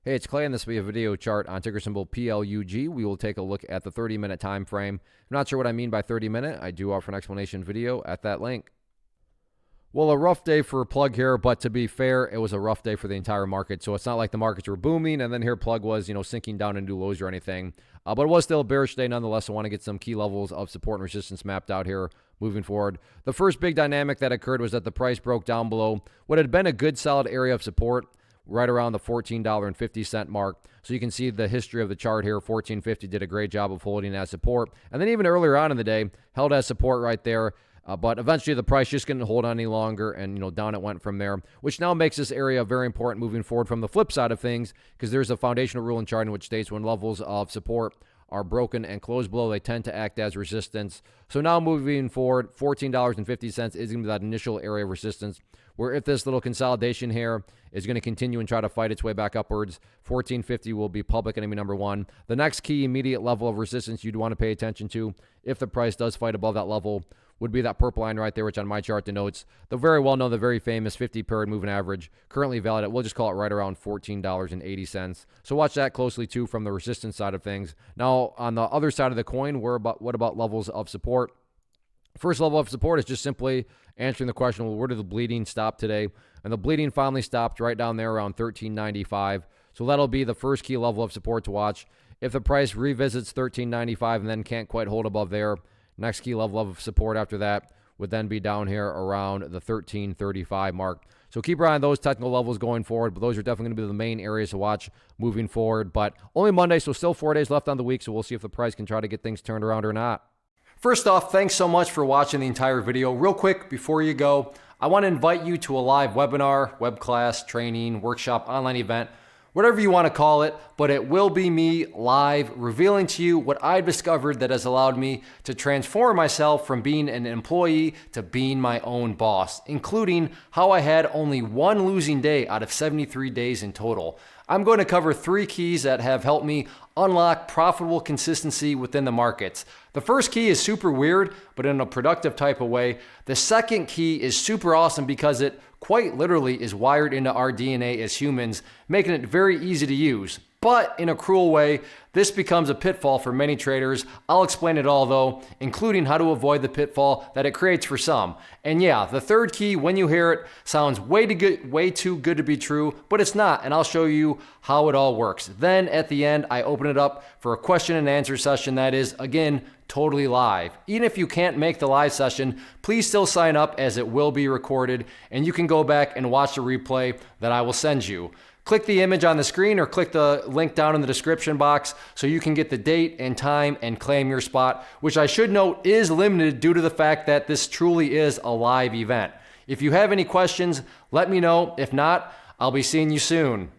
Hey, it's Clay, and this will be a video chart on ticker symbol PLUG. We will take a look at the 30-minute time frame. If you're not sure what I mean by 30-minute, I do offer an explanation video at that link. Well, a rough day for Plug here, but to be fair, it was a rough day for the entire market. So it's not like the markets were booming, and then here Plug was, sinking down into lows or anything. But it was still a bearish day nonetheless. I want to get some key levels of support and resistance mapped out here moving forward. The first big dynamic that occurred was that the price broke down below what had been a good solid area of support, right around the $14.50 mark. So you can see the history of the chart here. $14.50 did a great job of holding as support. And then even earlier on in the day, held as support right there. But eventually the price just couldn't hold on any longer, and down it went from there, which now makes this area very important moving forward from the flip side of things, because there's a foundational rule in charting which states when levels of support are broken and closed below, they tend to act as resistance. So now moving forward, $14.50 is going to be that initial area of resistance, where if this little consolidation here is going to continue and try to fight its way back upwards, $14.50 will be public enemy number one. The next key immediate level of resistance you'd want to pay attention to, if the price does fight above that level, would be that purple line right there, which on my chart denotes the very well-known, the very famous 50-period moving average, currently valid at, we'll just call it right around $14.80. So watch that closely, too, from the resistance side of things. Now, on the other side of the coin, what about levels of support? First level of support is just simply answering the question, well, where did the bleeding stop today? And the bleeding finally stopped right down there around $13.95. So that'll be the first key level of support to watch. If the price revisits $13.95 and then can't quite hold above there, next key level of support after that would then be down here around the $13.35 mark. So keep your eye on those technical levels going forward, but those are definitely going to be the main areas to watch moving forward. But only Monday, so still 4 days left on the week, so we'll see if the price can try to get things turned around or not. First off, thanks so much for watching the entire video. Real quick, before you go, I want to invite you to a live webinar, web class, training, workshop, online event, whatever you want to call it, but it will be me live revealing to you what I've discovered that has allowed me to transform myself from being an employee to being my own boss, including how I had only one losing day out of 73 days in total. I'm going to cover 3 keys that have helped me unlock profitable consistency within the markets. The first key is super weird, but in a productive type of way. The second key is super awesome because it quite literally is wired into our DNA as humans, making it very easy to use. But in a cruel way, this becomes a pitfall for many traders. I'll explain it all though, including how to avoid the pitfall that it creates for some. And yeah, the third key, when you hear it, sounds way too good to be true, but it's not, and I'll show you how it all works. Then at the end, I open it up for a question and answer session that is, again, totally live. Even if you can't make the live session, please still sign up as it will be recorded, and you can go back and watch the replay that I will send you. Click the image on the screen or click the link down in the description box so you can get the date and time and claim your spot, which I should note is limited due to the fact that this truly is a live event. If you have any questions, let me know. If not, I'll be seeing you soon.